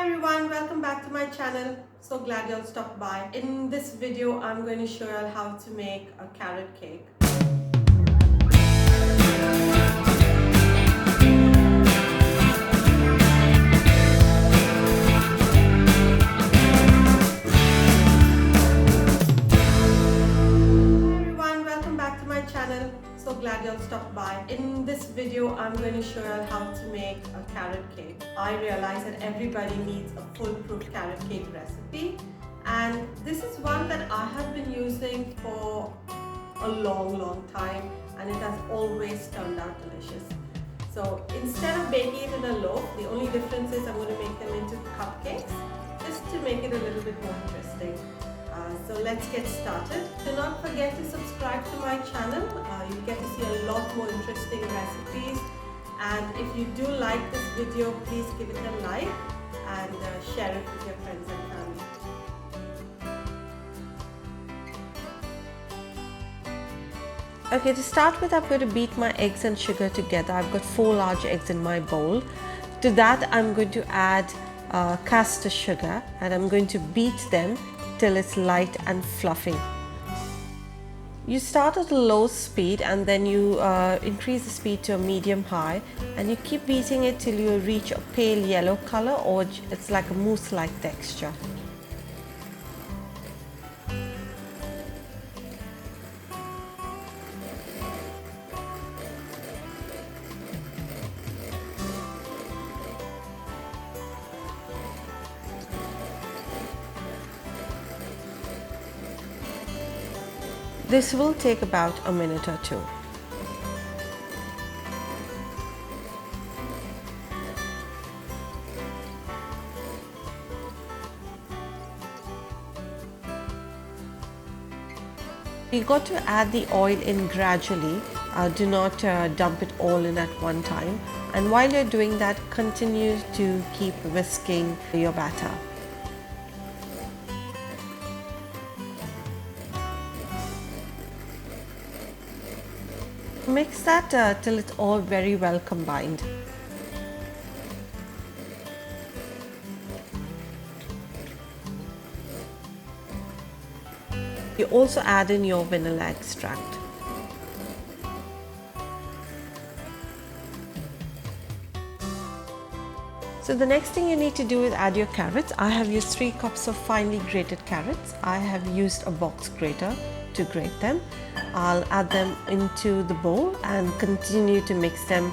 Hi everyone, welcome back to my channel. So glad you all stopped by. In this video, I'm going to show you how to make a carrot cake. So glad you all stopped by. In this video, I'm going to show you how to make a carrot cake. I realize that everybody needs a foolproof carrot cake recipe, and this is one that I have been using for a long time, and it has always turned out delicious. So instead of baking it in a loaf, the only difference is I'm going to make them into cupcakes just to make it a little bit more interesting. So let's get started. Do not forget to subscribe to my channel. You'll get to see a lot more interesting recipes. And if you do like this video, please give it a like and share it with your friends and family. Okay, to start with, I'm going to beat my eggs and sugar together. I've got 4 large eggs in my bowl. To that, I'm going to add caster sugar, and I'm going to beat them till it's light and fluffy. You start at a low speed and then you increase the speed to a medium high, and you keep beating it till you reach a pale yellow color, or it's like a mousse-like texture. This will take about a minute or two. You got to add the oil in gradually. Do not dump it all in at one time. And while you're doing that, continue to keep whisking your batter. Mix that till it's all very well combined. You also add in your vanilla extract. So the next thing you need to do is add your carrots. I have used 3 cups of finely grated carrots. I have used a box grater to grate them. I'll add them into the bowl and continue to mix them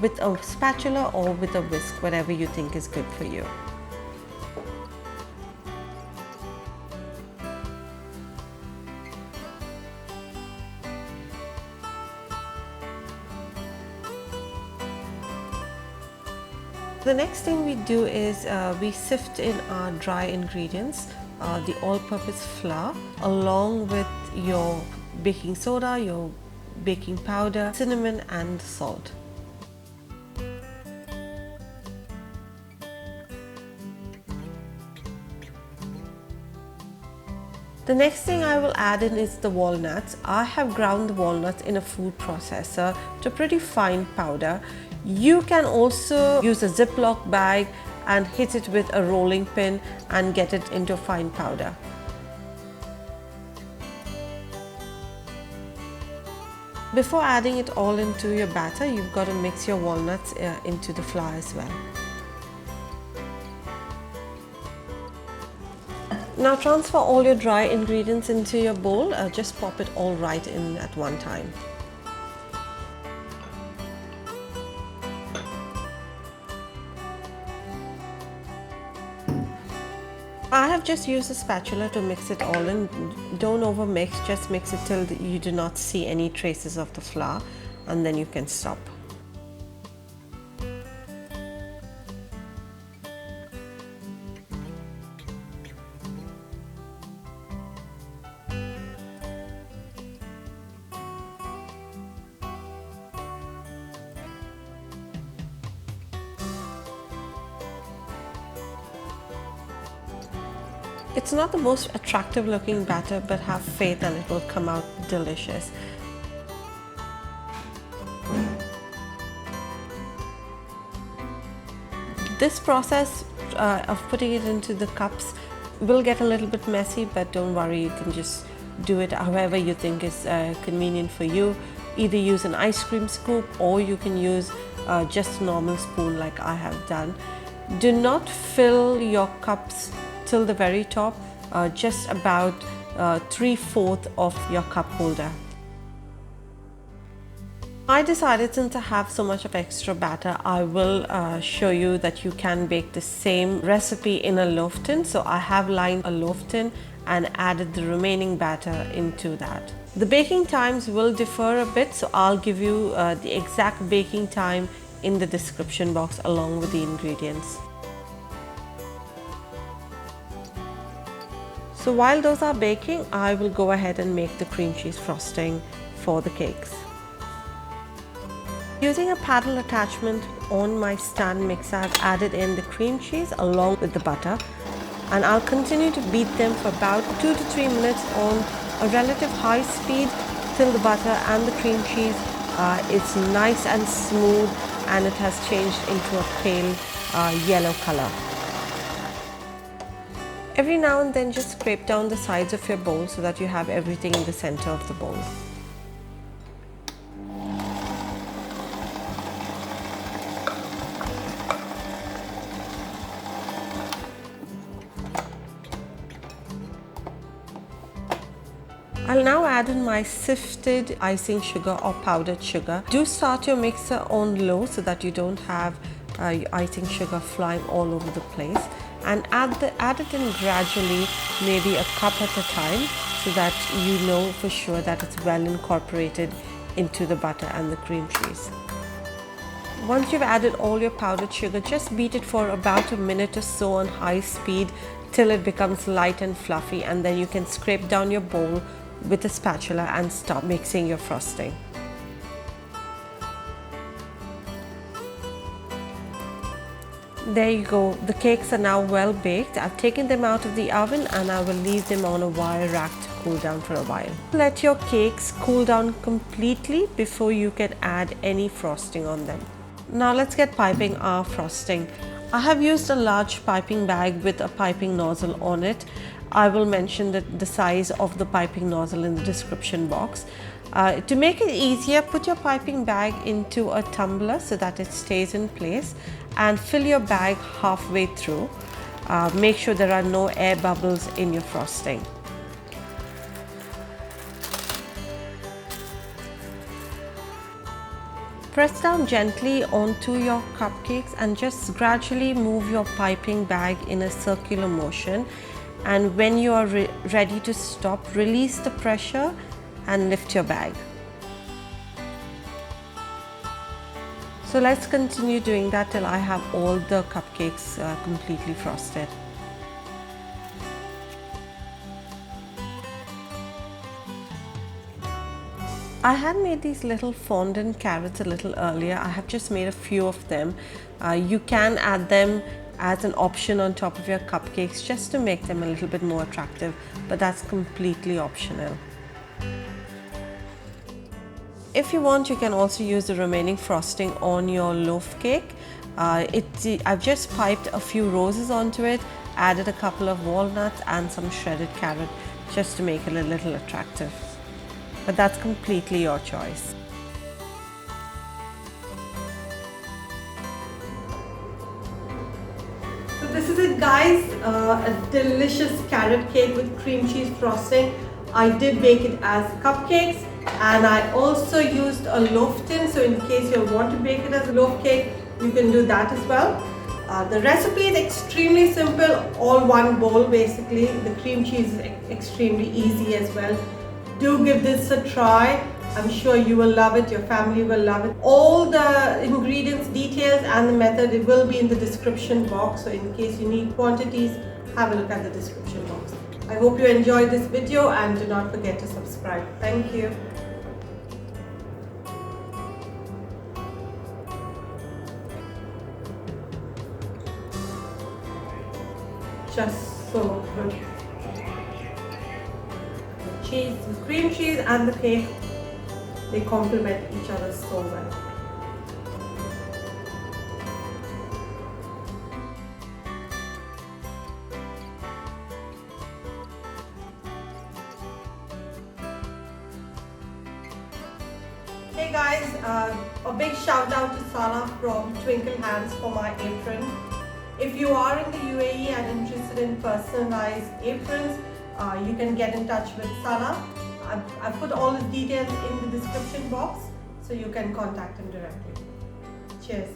with a spatula or with a whisk, whatever you think is good for you. The next thing we do is we sift in our dry ingredients, the all-purpose flour, along with your baking soda, your baking powder, cinnamon and salt. The next thing I will add in is the walnuts. I have ground the walnuts in a food processor to pretty fine powder. You can also use a Ziploc bag and hit it with a rolling pin and get it into a fine powder. Before adding it all into your batter, you've got to mix your walnuts into the flour as well. Now transfer all your dry ingredients into your bowl. Just pop it all right in at one time. I have just used a spatula to mix it all in. Don't over mix, just mix it till you do not see any traces of the flour, and then you can stop. It's not the most attractive looking batter, but have faith and it will come out delicious. This process of putting it into the cups will get a little bit messy, but don't worry, you can just do it however you think is convenient for you. Either use an ice cream scoop or you can use just a normal spoon like I have done. Do not fill your cups till the very top, just about 3/4 of your cup holder. I decided, since I have so much of extra batter, I will show you that you can bake the same recipe in a loaf tin. So I have lined a loaf tin and added the remaining batter into that. The baking times will differ a bit, so I'll give you the exact baking time in the description box along with the ingredients. So while those are baking, I will go ahead and make the cream cheese frosting for the cakes. Using a paddle attachment on my stand mixer, I've added in the cream cheese along with the butter, and I'll continue to beat them for about 2 to 3 minutes on a relative high speed till the butter and the cream cheese is nice and smooth and it has changed into a pale yellow color. Every now and then just scrape down the sides of your bowl so that you have everything in the center of the bowl. I'll now add in my sifted icing sugar or powdered sugar. Do start your mixer on low so that you don't have your icing sugar flying all over the place, and add it in gradually, maybe a cup at a time, so that you know for sure that it's well incorporated into the butter and the cream cheese. Once you've added all your powdered sugar, just beat it for about a minute or so on high speed till it becomes light and fluffy, and then you can scrape down your bowl with a spatula and stop mixing your frosting. There you go, the cakes are now well baked. I've taken them out of the oven and I will leave them on a wire rack to cool down for a while. Let your cakes cool down completely before you can add any frosting on them. Now let's get piping our frosting. I have used a large piping bag with a piping nozzle on it. I will mention the size of the piping nozzle in the description box. To make it easier, put your piping bag into a tumbler so that it stays in place, and fill your bag halfway through. Make sure there are no air bubbles in your frosting. Press down gently onto your cupcakes and just gradually move your piping bag in a circular motion. And when you are ready to stop, release the pressure and lift your bag. So let's continue doing that till I have all the cupcakes completely frosted. I had made these little fondant carrots a little earlier. I have just made a few of them. You can add them as an option on top of your cupcakes just to make them a little bit more attractive, but that's completely optional. If you want, you can also use the remaining frosting on your loaf cake. I've just piped a few roses onto it, added a couple of walnuts and some shredded carrot just to make it a little attractive. But that's completely your choice. So this is it, guys, a delicious carrot cake with cream cheese frosting. I did bake it as cupcakes, and I also used a loaf tin, so in case you want to bake it as a loaf cake, you can do that as well. The recipe is extremely simple, all one bowl basically. The cream cheese is extremely easy as well. Do give this a try. I'm sure you will love it, your family will love it. All the ingredients, details and the method, it will be in the description box. So in case you need quantities, have a look at the description box. I hope you enjoyed this video and do not forget to subscribe. Thank you. Just so good. The cheese, the cream cheese and the cake, they complement each other so well. Hey guys, a big shout out to Saleh from Twinkle Hands for my apron. If you are in the UAE and interested in personalized aprons, you can get in touch with Saleh. I've put all the details in the description box so you can contact him directly. Cheers.